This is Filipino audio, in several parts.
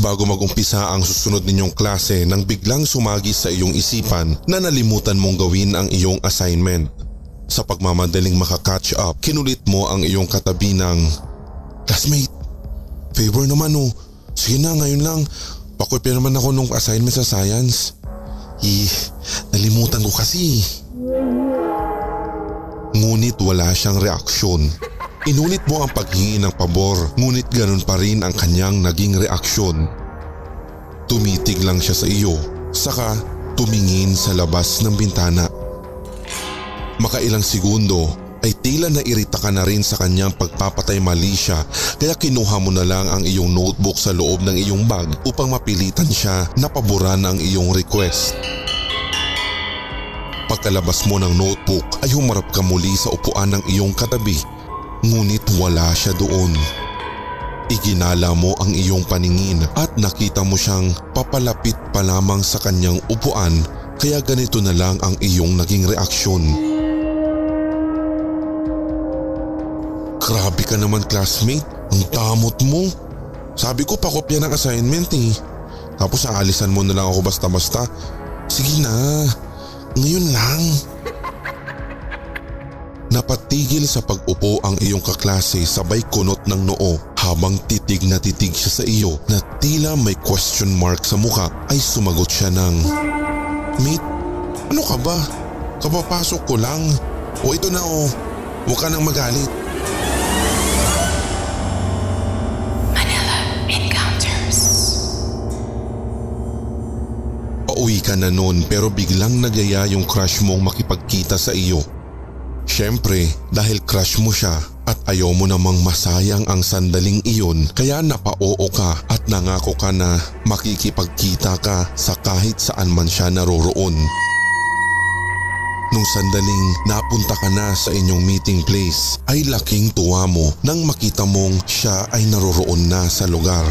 bago mag-umpisa ang susunod ninyong klase nang biglang sumagi sa iyong isipan na nalimutan mong gawin ang iyong assignment. Sa pagmamadaling makakatch up, kinulit mo ang iyong katabi ng, "Classmate, favor naman oh. Sige na, ngayon lang. Pakopya naman ako nung assignment sa science. Nalimutan ko kasi." Ngunit wala siyang reaksyon. Inulit mo ang paghingi ng pabor, ngunit ganun pa rin ang kanyang naging reaksyon. Tumitig lang siya sa iyo, saka tumingin sa labas ng bintana. Makailang segundo ay tila nairita ka na rin sa kanyang pagpapatay mali siya, kaya kinuha mo na lang ang iyong notebook sa loob ng iyong bag upang mapilitan siya na paboran ang iyong request. Pagkalabas mo ng notebook ay humarap ka muli sa upuan ng iyong katabi, ngunit wala siya doon. Iginala mo ang iyong paningin at nakita mo siyang papalapit pa lamang sa kanyang upuan, kaya ganito na lang ang iyong naging reaksyon. "Grabe ka naman, classmate, ang damot mo. Sabi ko pakopya ng assignment eh. Tapos aalisan mo na lang ako basta-basta. Sige na, ngayon lang." Napatigil sa pag-upo ang iyong kaklase sabay kunot ng noo habang titig na titig siya sa iyo na tila may question mark sa mukha ay sumagot siya ng, "Mate, ano ka ba? Kapapasok ko lang. O ito na o, huwag ka nang magalit." Manila Encounters. Pauwi ka na noon pero biglang nagyaya yung crush mong makipagkita sa iyo. Siyempre, dahil crush mo siya at ayaw mo namang masayang ang sandaling iyon, kaya napa-oo ka at nangako ka na makikipagkita ka sa kahit saan man siya naroroon. Nung sandaling napunta ka na sa inyong meeting place, ay laking tuwa mo nang makita mong siya ay naroroon na sa lugar.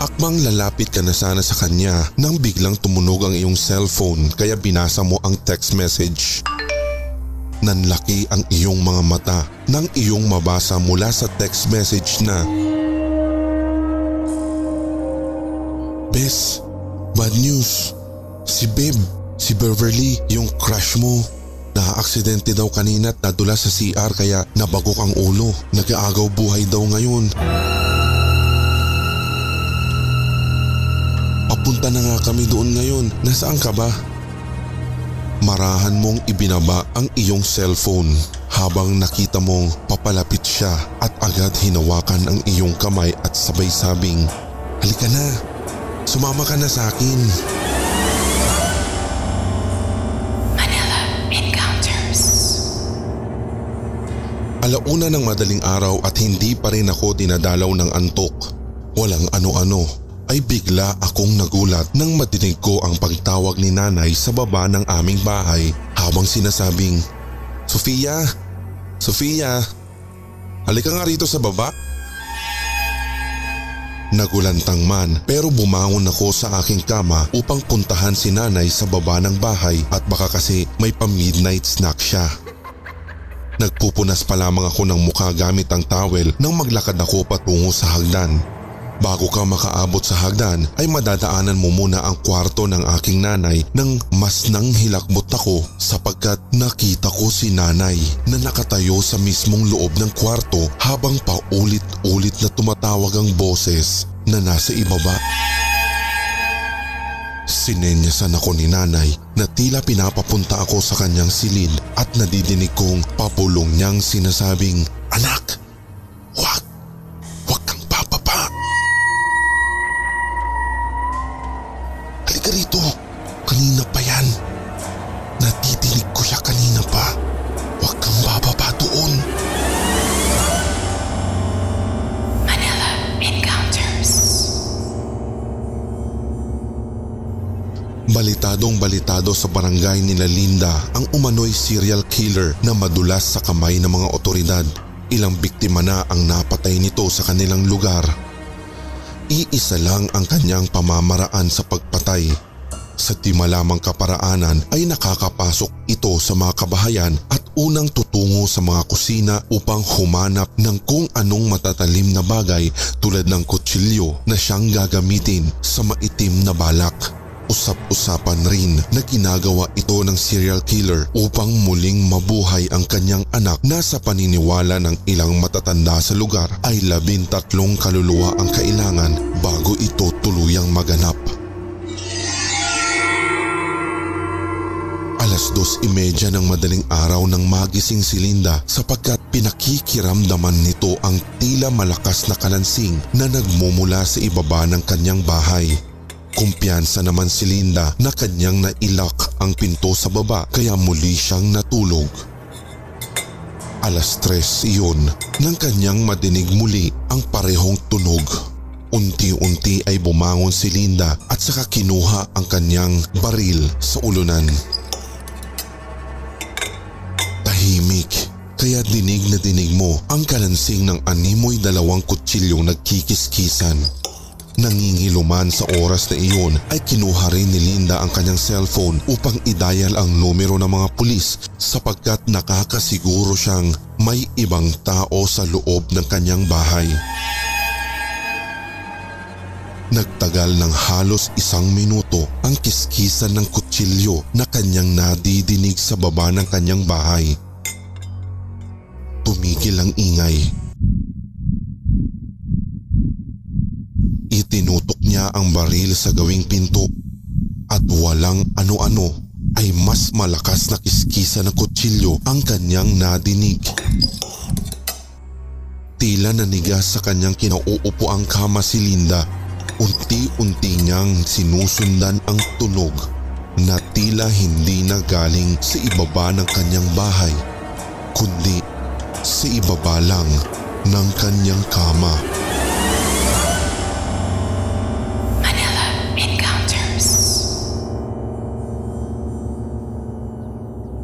Akmang lalapit ka na sana sa kanya nang biglang tumunog ang iyong cellphone, kaya binasa mo ang text message. Nanlaki ang iyong mga mata nang iyong mabasa mula sa text message na, "Bes, bad news. Si Babe, si Beverly, yung crush mo, na-aksidente daw kanina at nadula sa CR kaya nabagok ang ulo. Nag-aagaw buhay daw ngayon. Papunta na nga kami doon ngayon. Nasaan ka ba?" Marahan mong ibinaba ang iyong cellphone habang nakita mong papalapit siya at agad hinawakan ang iyong kamay at sabay sabing, "Halika na, sumama ka na sa akin." Manila Encounters. Alauna ng madaling araw at hindi pa rin ako dinadalaw ng antok. Walang ano-ano ay bigla akong nagulat nang madinig ko ang pagtawag ni nanay sa baba ng aming bahay habang sinasabing, "Sofia! Sofia! Halika nga rito sa baba." Nagulantang man pero bumangon ako sa aking kama upang puntahan si nanay sa baba ng bahay at baka kasi may pa-midnight snack siya. Nagpupunas pa lamang ako ng mukha gamit ang towel nang maglakad ako patungo sa hagdan. Bago ka makaabot sa hagdan ay madadaanan mo muna ang kwarto ng aking nanay nang mas nang hilakbot ako sapagkat nakita ko si nanay na nakatayo sa mismong loob ng kwarto habang paulit-ulit na tumatawag ang boses na nasa ibaba. Sinenyasan ako ni nanay na tila pinapapunta ako sa kanyang silid at nadidinig kong papulong niyang sinasabing, "Anak, wag kang bababa. Halika rito, kanina pa yan. Nadidinig ko siya kanina pa. Wag kang bababa doon." Manila Encounters. Balitadong-balitado sa barangay nila Linda ang umano'y serial killer na madulas sa kamay ng mga otoridad. Ilang biktima na ang napatay nito sa kanilang lugar. Iisa lang ang kanyang pamamaraan sa pagpatay. Sa di malamang kaparaanan ay nakakapasok ito sa mga kabahayan at unang tutungo sa mga kusina upang humanap ng kung anong matatalim na bagay tulad ng kutsilyo na siyang gagamitin sa maitim na balak. Usap-usapan rin na ginagawa ito ng serial killer upang muling mabuhay ang kanyang anak na sa paniniwala ng ilang matatanda sa lugar ay 13 kaluluwa ang kailangan bago ito tuluyang maganap. Alas 2:30 ng madaling araw nang magising si Linda sapagkat pinakikiramdaman nito ang tila malakas na kalansing na nagmumula sa ibaba ng kanyang bahay. Kumpiyansa naman si Linda na kanyang nailak ang pinto sa baba kaya muli siyang natulog. Alas 3 iyon nang kanyang madinig muli ang parehong tunog. Unti-unti ay bumangon si Linda at saka kinuha ang kanyang baril sa ulunan. Tahimik, kaya dinig na dinig mo ang kalansing ng animoy 2 kutsilyong nagkikiskisan. Nangingiluman sa oras na iyon ay kinuha rin ni Linda ang kanyang cellphone upang i-dial ang numero ng mga pulis sapagkat nakakasiguro siyang may ibang tao sa loob ng kanyang bahay. Nagtagal ng halos 1 minuto ang kiskisan ng kutsilyo na kanyang nadidinig sa baba ng kanyang bahay. Tumigil ang ingay. Itinutok niya ang baril sa gawing pinto at walang ano-ano ay mas malakas na kiskisa ng kutsilyo ang kanyang nadinig. Tila nanigas sa kanyang kinauupo ang kama si Linda. Unti-unti niyang sinusundan ang tunog na tila hindi na galing sa ibaba ng kanyang bahay kundi sa ibaba lang ng kanyang kama.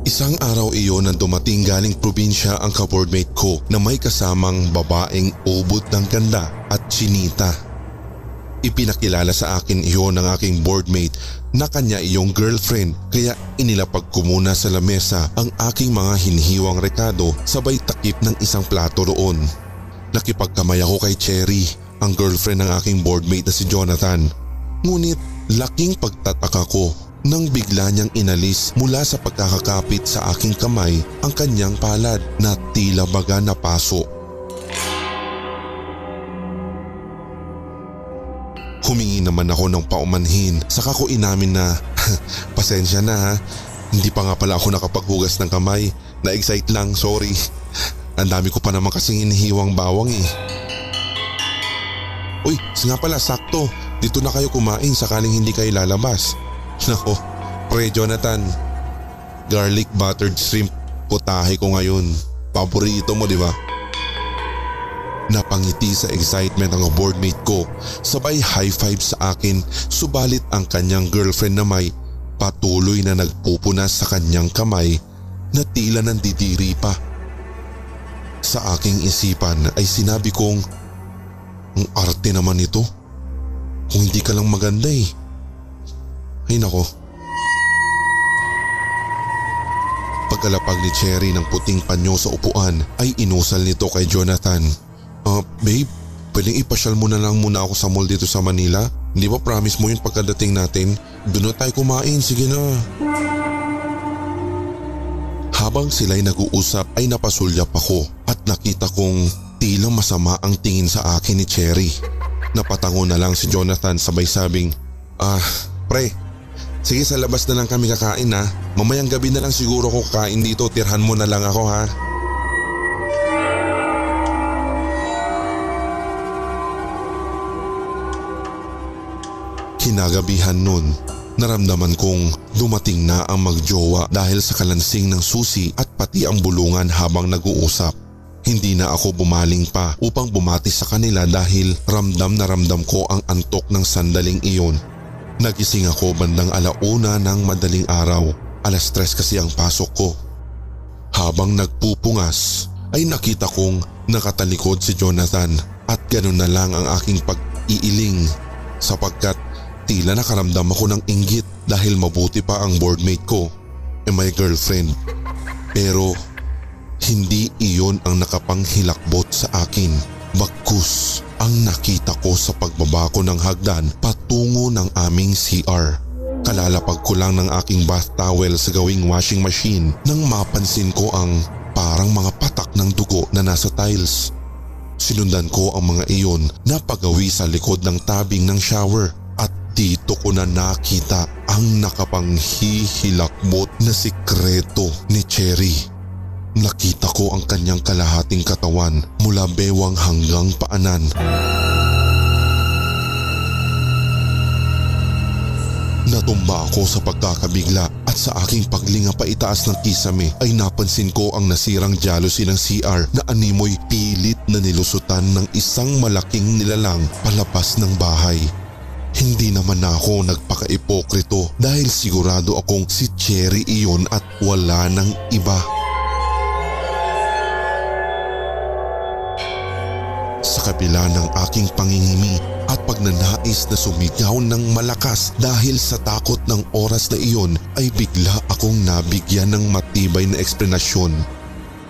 Isang araw iyon nang dumating galing probinsya ang ka-boardmate ko na may kasamang babaeng ubod ng ganda at chinita. Ipinakilala sa akin iyon ng aking boardmate na kanya iyong girlfriend kaya inilapag ko muna sa lamesa ang aking mga hinhiwang rekado sabay takip ng isang plato roon. Nakipagkamay ako kay Cherry, ang girlfriend ng aking boardmate na si Jonathan. Ngunit laking pagtataka ko nang bigla niyang inalis mula sa pagkakakapit sa aking kamay ang kanyang palad na tila baga na paso. Humingi naman ako ng paumanhin saka ko inamin na pasensya na ha, hindi pa nga pala ako nakapaghugas ng kamay, na-excite lang, sorry. Ang dami ko pa naman kasing inihiwang bawang eh. Uy, nga pala sakto, dito na kayo kumain sakaling hindi kayo lalabas. Nako, pre Jonathan, garlic buttered shrimp putahe ko ngayon. Paborito mo di ba? Napangiti sa excitement ang boardmate ko, sabay high five sa akin, subalit ang kanyang girlfriend na may patuloy na nagpupunas sa kanyang kamay na tila nandidiri pa. Sa aking isipan ay sinabi kong, ang arte naman ito. Kung hindi ka lang maganda eh. Ay nako. Pagkalapag ni Cherry ng puting panyo sa upuan ay inusal nito kay Jonathan. Babe, pwedeng ipasyal mo na lang muna ako sa mall dito sa Manila? Hindi ba promise mo yun pagkadating natin? Doon na tayo kumain, sige na. Habang sila'y nag-uusap ay napasulyap ako at nakita kong tila masama ang tingin sa akin ni Cherry. Napatango na lang si Jonathan sabay sabing, pre, sige sa labas na lang kami kakain ha. Mamayang gabi na lang siguro ko kakain dito, tirhan mo na lang ako ha. Kinagabihan nun, naramdaman kong dumating na ang magjowa dahil sa kalansing ng susi at pati ang bulungan habang nag-uusap. Hindi na ako bumaling pa upang bumati sa kanila dahil ramdam na ramdam ko ang antok ng sandaling iyon. Nagising ako bandang 1:00 ng madaling araw, 3:00 kasi ang pasok ko. Habang nagpupungas ay nakita kong nakatalikod si Jonathan at ganun na lang ang aking pag-iiling sapagkat tila nakaramdam ako ng inggit dahil mabuti pa ang boardmate ko, may girlfriend. Pero hindi iyon ang nakapanghilakbot sa akin. Bagkus ang nakita ko sa pagbaba ko ng hagdan patungo ng aming CR. Kalalapag ko lang ng aking bath towel sa gawing washing machine nang mapansin ko ang parang mga patak ng dugo na nasa tiles. Sinundan ko ang mga iyon na pagawi sa likod ng tabing ng shower at dito ko na nakita ang nakapanghihilakbot na sikreto ni Cherry. Nakita ko ang kanyang kalahating katawan mula bewang hanggang paanan. Natumba ako sa pagkakabigla at sa aking paglinga pa itaas ng kisame ay napansin ko ang nasirang jealousy ng CR na animoy pilit na nilusutan ng isang malaking nilalang palabas ng bahay. Hindi naman ako nagpaka-ipokrito dahil sigurado akong si Cherry iyon at wala nang iba. Sa kabila ng aking pangingimi at pagnanais na sumigaw ng malakas dahil sa takot ng oras na iyon ay bigla akong nabigyan ng matibay na eksplanasyon.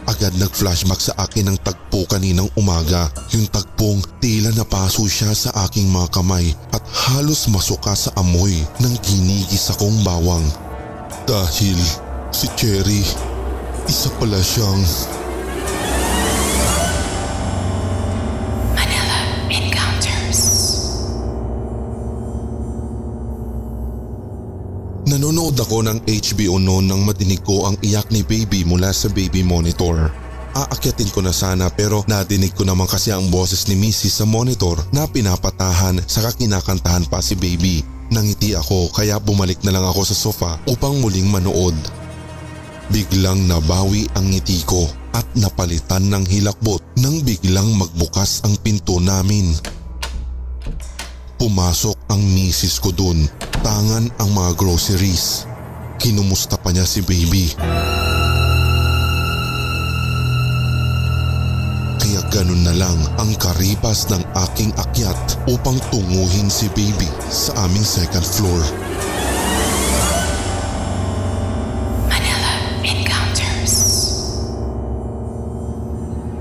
Agad nag-flashback sa akin ang tagpo kaninang umaga, yung tagpong tila napaso siya sa aking mga kamay at halos masuka sa amoy ng ginigis akong bawang. Dahil si Cherry, isa pala siyang... Nanonood ako ng HBO noon nang madinig ko ang iyak ni baby mula sa baby monitor. Aakyatin ko na sana pero nadinig ko naman kasi ang boses ni Mrs. sa monitor na pinapatahan saka kinakantahan pa si baby. Nangiti ako kaya bumalik na lang ako sa sofa upang muling manood. Biglang nabawi ang ngiti ko at napalitan ng hilakbot nang biglang magbukas ang pinto namin. Pumasok ang misis ko dun, tangan ang mga groceries. Kinumusta pa niya si baby. Kaya ganun na lang ang karipas ng aking akyat upang tunguhin si baby sa aming second floor. Manila Encounters.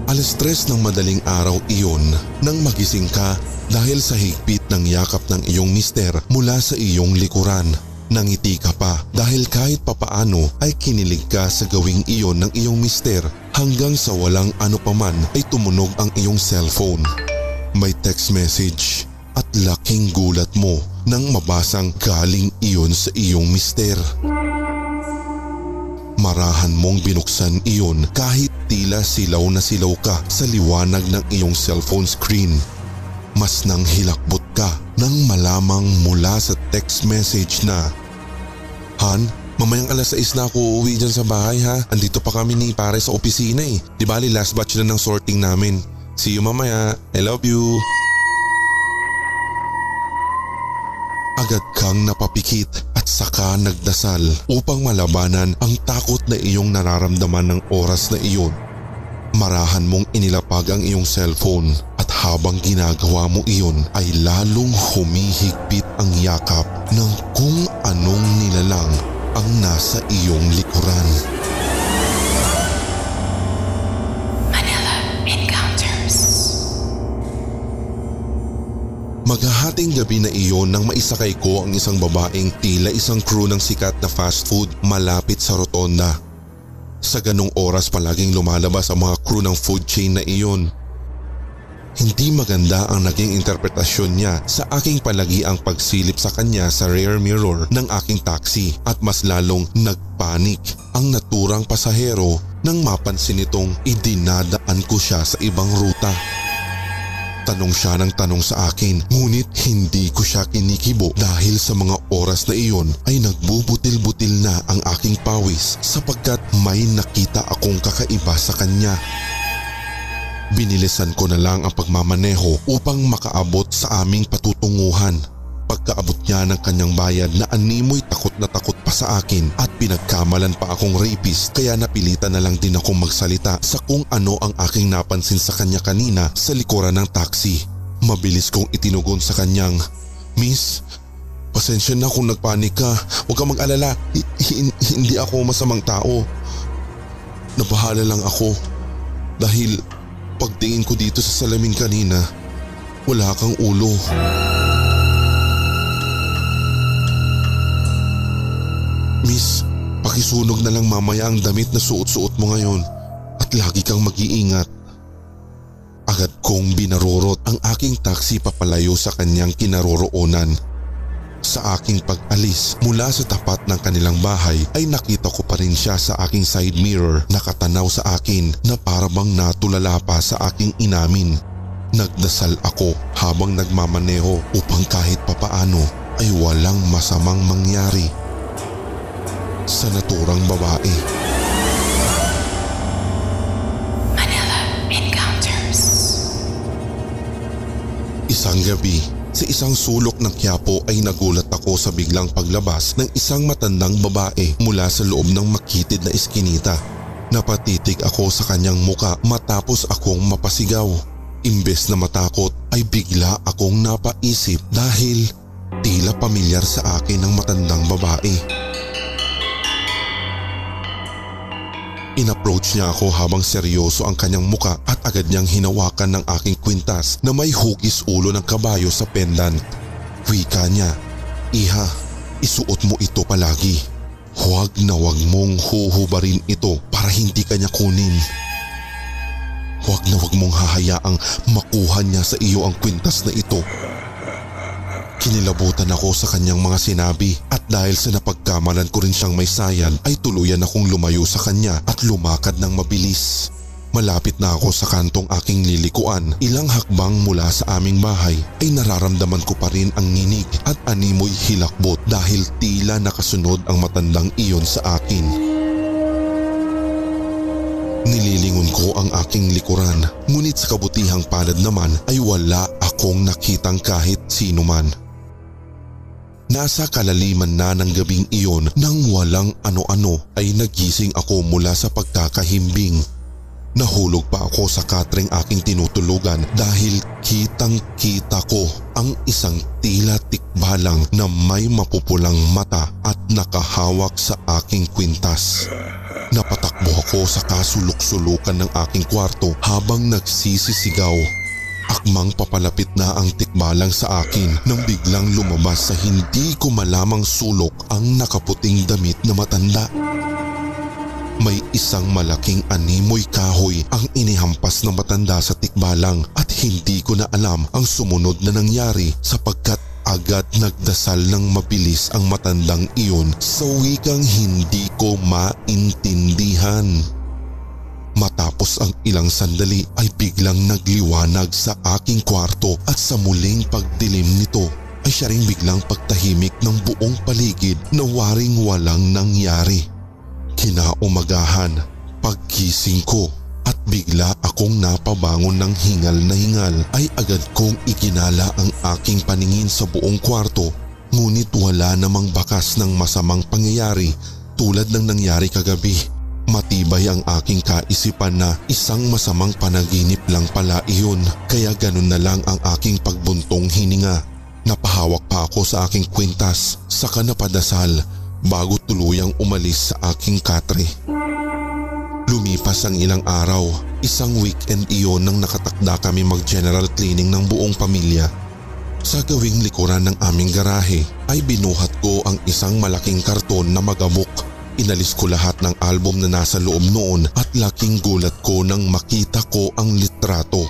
Alas 3 ng madaling araw iyon nang magising ka dahil sa higpit ng yakap ng iyong mister mula sa iyong likuran. Nangiti ka pa dahil kahit papaano ay kinilig ka sa gawing iyon ng iyong mister hanggang sa walang ano paman ay tumunog ang iyong cellphone. May text message at laking gulat mo nang mabasang galing iyon sa iyong mister. Marahan mong binuksan iyon kahit tila silaw na silaw ka sa liwanag ng iyong cellphone screen. Mas nang hilakbot ka nang malamang mula sa text message na, Han, mamayang alas 6 na ako uuwi dyan sa bahay ha. Andito pa kami ni pare sa opisina eh. Di bali last batch na ng sorting namin. See you mamaya. I love you. Agad kang napapikit at saka nagdasal upang malabanan ang takot na iyong nararamdaman ng oras na iyon. Marahan mong inilapag ang iyong cellphone at habang ginagawa mo iyon ay lalong humihigpit ang yakap ng kung anong nilalang ang nasa iyong likuran. Manila Encounters. Maghahating gabi na iyon nang maisakay ko ang isang babaeng tila isang crew ng sikat na fast food malapit sa rotonda. Sa ganong oras palaging lumalabas ang mga crew ng food chain na iyon. Hindi maganda ang naging interpretasyon niya sa aking palagiang pagsilip sa kanya sa rear mirror ng aking taxi at mas lalong nagpanik ang naturang pasahero nang mapansin nitong idinadaan ko siya sa ibang ruta. Tanong siya ng tanong sa akin ngunit hindi ko siya kinikibo dahil sa mga oras na iyon ay nagbubutil-butil na ang aking pawis sapagkat may nakita akong kakaiba sa kanya. Binilisan ko na lang ang pagmamaneho upang makaabot sa aming patutunguhan. Pagkaabot niya ng kanyang bayad na animoy takot na takot pa sa akin at pinagkamalan pa akong rapist kaya napilitan na lang din akong magsalita sa kung ano ang aking napansin sa kanya kanina sa likuran ng taxi. Mabilis kong itinugon sa kanyang, Miss, pasensya na kung nagpanik ka. Huwag kang mag-alala, hindi ako masamang tao. nabahala lang ako dahil pagtingin ko dito sa salamin kanina, wala kang ulo. Miss, pakisunog na lang mamaya ang damit na suot-suot mo ngayon at lagi kang mag-iingat. Agad kong binarurot ang aking taxi papalayo sa kanyang kinaroroonan. Sa aking pag-alis mula sa tapat ng kanilang bahay ay nakita ko pa rin siya sa aking side mirror, nakatanaw sa akin na parabang natulala pa sa aking inamin. Nagdasal ako habang nagmamaneho upang kahit papaano ay walang masamang mangyari sa naturang babae. Manila Encounters. Isang gabi, sa isang sulok ng Quiapo ay nagulat ako sa biglang paglabas ng isang matandang babae mula sa loob ng makitid na eskinita. Napatitig ako sa kanyang muka matapos akong mapasigaw. Imbes na matakot ay bigla akong napaisip dahil tila pamilyar sa akin ang matandang babae. In-approach niya ako habang seryoso ang kanyang muka at agad niyang hinawakan ng aking kwintas na may hugis ulo ng kabayo sa pendant. Wika niya, "Iha, isuot mo ito palagi. Huwag na huwag mong huhubarin ito para hindi ka niya kunin. Huwag na huwag mong hahayaang makuha niya sa iyo ang kwintas na ito." Kinilabutan ako sa kanyang mga sinabi at dahil sa napagkamalan ko rin siyang may sayan ay tuluyan akong lumayo sa kanya at lumakad ng mabilis. Malapit na ako sa kantong aking lilikuan, ilang hakbang mula sa aming bahay ay nararamdaman ko pa rin ang nginig at animoy hilakbot dahil tila nakasunod ang matandang iyon sa akin. Nililingon ko ang aking likuran, ngunit sa kabutihang palad naman ay wala akong nakitang kahit sino man. Nasa kalaliman na ng gabing iyon nang walang ano-ano ay nagising ako mula sa pagkakahimbing. Nahulog pa ako sa katreng aking tinutulugan dahil kitang-kita ko ang isang tila tikbalang na may mapupulang mata at nakahawak sa aking kwintas. Napatakbo ako sa kasulok-sulukan ng aking kwarto habang nagsisisigaw. Akmang papalapit na ang tikbalang sa akin nang biglang lumabas sa hindi ko malamang sulok ang nakaputing damit na matanda. May isang malaking animoy kahoy ang inihampas ng matanda sa tikbalang at hindi ko na alam ang sumunod na nangyari sapagkat agad nagdasal ng mabilis ang matandang iyon sa wikang hindi ko maintindihan. Matapos ang ilang sandali ay biglang nagliwanag sa aking kwarto at sa muling pagdilim nito ay siya ring biglang pagtahimik ng buong paligid na waring walang nangyari. Kinaumagahan, paggising ko at bigla akong napabangon ng hingal na hingal ay agad kong iginala ang aking paningin sa buong kwarto, ngunit wala namang bakas ng masamang pangyayari tulad ng nangyari kagabi. Matibay ang aking kaisipan na isang masamang panaginip lang pala iyon, kaya ganun na lang ang aking pagbuntong hininga. Napahawak pa ako sa aking kwintas, saka napadasal bago tuluyang umalis sa aking katre. Lumipas ang ilang araw, isang weekend iyon nang nakatakda kami mag-general cleaning ng buong pamilya. Sa gawing likuran ng aming garahe ay binuhat ko ang isang malaking karton na magamok. Inalis ko lahat ng album na nasa loob noon at laking gulat ko nang makita ko ang litrato.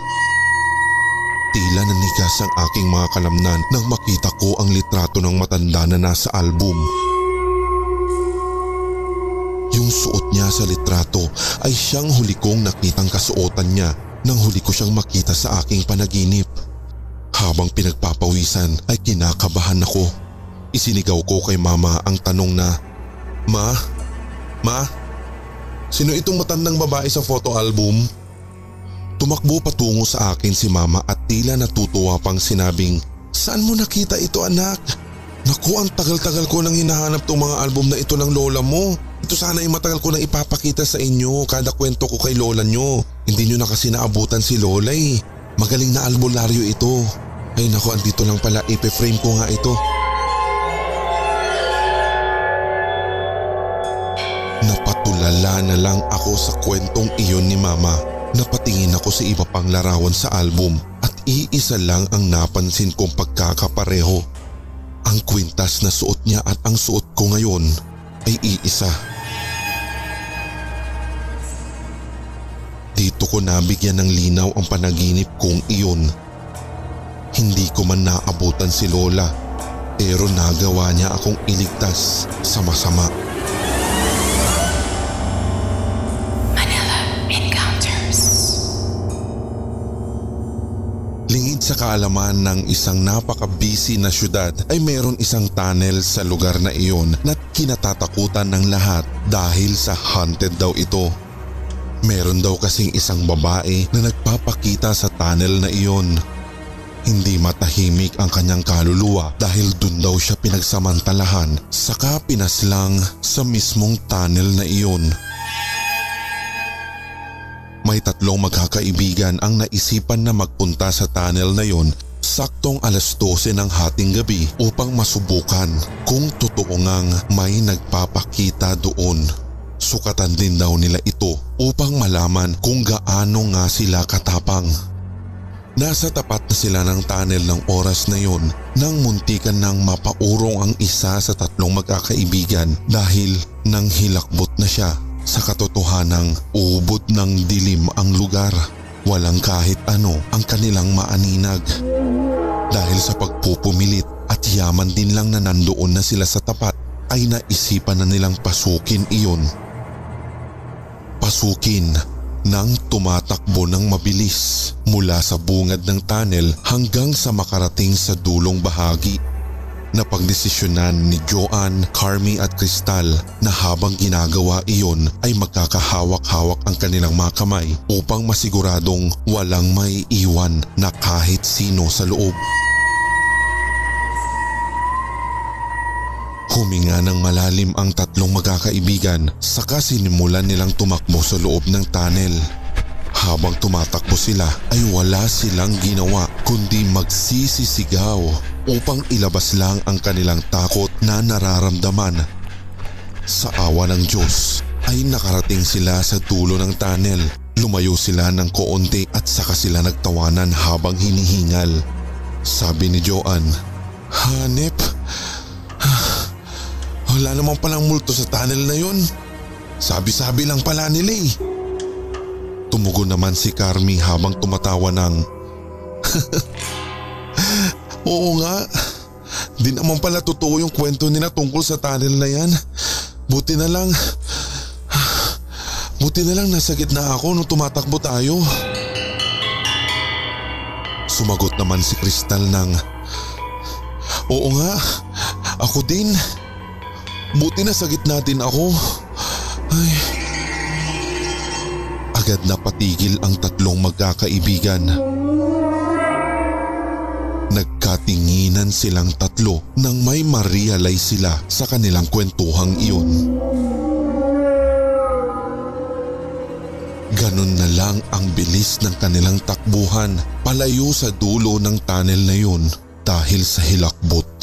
Tila nanigas ang aking mga kalamnan nang makita ko ang litrato ng matanda na nasa album. Yung suot niya sa litrato ay siyang huli kong nakitang kasuotan niya nang huli ko siyang makita sa aking panaginip. Habang pinagpapawisan ay kinakabahan ako. Isinigaw ko kay mama ang tanong na, Ma, sino itong matandang babae sa photo album? Tumakbo patungo sa akin si mama at tila natutuwa pang sinabing, "Saan mo nakita ito, anak? Naku, ang tagal-tagal ko nang hinahanap tong mga album na ito ng lola mo. Ito sana ay matagal ko nang ipapakita sa inyo kada kwento ko kay lola nyo. Hindi nyo na kasi naabutan si lola eh. Magaling na albularyo ito. Ay naku, andito lang pala, ipe-frame ko nga ito." Napatulala na lang ako sa kwentong iyon ni Mama. Napatingin ako sa iba pang larawan sa album at iisa lang ang napansin kong pagkakapareho. Ang kwintas na suot niya at ang suot ko ngayon ay iisa. Dito ko nabigyan ng linaw ang panaginip kong iyon. Hindi ko man naabutan si Lola, pero nagawa niya akong iligtas sa masama. Manila Encounters. Lingid sa kaalaman ng isang napaka-busy na syudad ay mayroon isang tunnel sa lugar na iyon na kinatatakutan ng lahat dahil sa haunted daw ito. Meron daw kasing isang babae na nagpapakita sa tunnel na iyon. Hindi matahimik ang kanyang kaluluwa dahil dun daw siya pinagsamantalahan saka pinaslang sa mismong tunnel na iyon. May 3 magkakaibigan ang naisipan na magpunta sa tunnel na iyon saktong alas 12 ng hating gabi upang masubukan kung totoo ngang may nagpapakita doon. Sukatan din daw nila ito upang malaman kung gaano nga sila katapang. Nasa tapat na sila ng tunnel ng oras na yon nang muntikan nang mapaurong ang isa sa 3 magkakaibigan dahil nang hilakbot na siya. Sa katotohanang ubod ng dilim ang lugar. Walang kahit ano ang kanilang maaninag. Dahil sa pagpupumilit at yaman din lang na nandoon na sila sa tapat ay naisipan na nilang pasukin iyon. Pasukin nang tumatakbo ng mabilis mula sa bungad ng tunnel hanggang sa makarating sa dulong bahagi. Napagdesisyonan ni Joanne, Carmi at Crystal na habang ginagawa iyon ay magkakahawak-hawak ang kanilang mga kamay upang masiguradong walang may iwan na kahit sino sa loob. Huminga ng malalim ang 3 magkakaibigan saka sinimulan nilang tumakbo sa loob ng tunnel. Habang tumatakbo sila ay wala silang ginawa kundi magsisisigaw upang ilabas lang ang kanilang takot na nararamdaman. Sa awa ng Diyos ay nakarating sila sa dulo ng tunnel. Lumayo sila ng koonti at saka sila nagtawanan habang hinihingal. Sabi ni Joanne, "Hanep, wala naman palang multo sa tunnel na yun. Sabi-sabi lang pala nila eh." Tumugon naman si Carmi habang tumatawa ng "Oo nga, di naman pala totoo yung kwento nila tungkol sa tunnel na yan. Buti na lang nasa gitna ako nung tumatakbo tayo." Sumagot naman si Crystal ng, "Oo nga, ako din. Buti na sa gitna din ako." Ay. Agad na patigil ang 3 magkakaibigan. Nagkatinginan silang 3 nang may ma-realize sila sa kanilang kwentuhang iyon. Ganun na lang ang bilis ng kanilang takbuhan palayo sa dulo ng tunnel na yun dahil sa hilakbot.